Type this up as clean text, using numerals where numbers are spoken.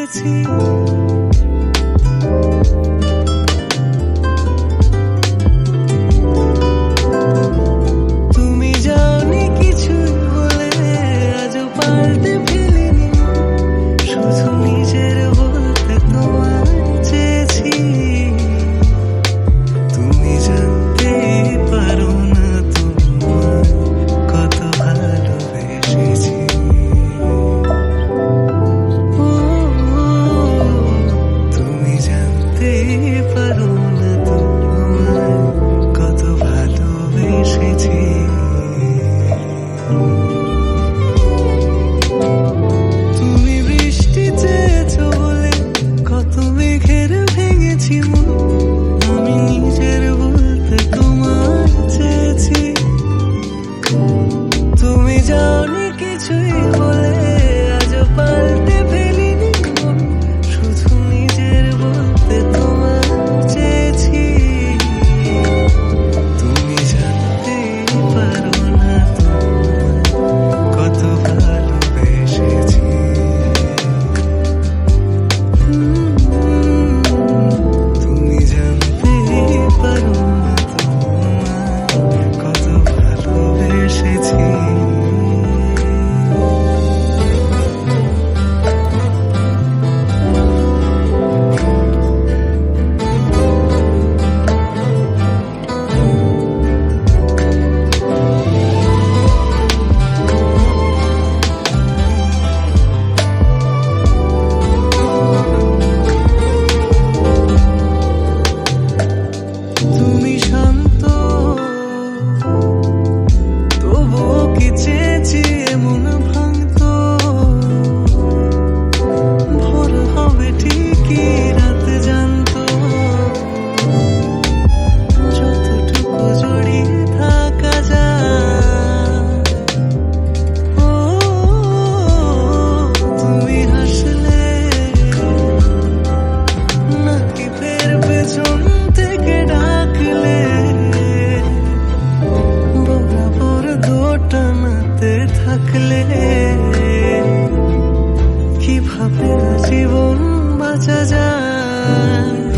এসেছি। তুমি যাওনি কিছুই বলে, আজও পাল্টে ফেলিনি, শুধু নিজের বলতে তোমায় চেয়েছি। তুমি জানতেই পারো না তোমায় কত ভালোবেসেছি। তুমি জানতেই পারো না তোমায় কত ভালোবেসেছি। তুমি বৃষ্টি চেয়েছো বলে কত মেঘের ভেঙেছি মন, আমি নিজের বলতে তোমায় চেয়েছি। তুমি যাওনি কিছুই বলে, আজও পাল্টে ফেলিনি মন, শুধু নিজের বলতে তোমায় চেয়েছি। তুমি জানতেই পারো না তোমায় কত ভালোবেসেছি। তুমি জানতেই পারো না তোমায় কত ভালোবেসেছি। তুমি শান্ত, তবুও কি চেয়েছি এমন ভাঙতো, ভোর হবে ঠিকই রাত জানতো, যতটুকু জড়িয়ে থাকা যায়। ও তুমি হাসলে নাকি ফের পেছন থেকে ডাকলে, বরাবর দোটানাতে থাকলে, কিভাবে জীবন বাঁচা যায়।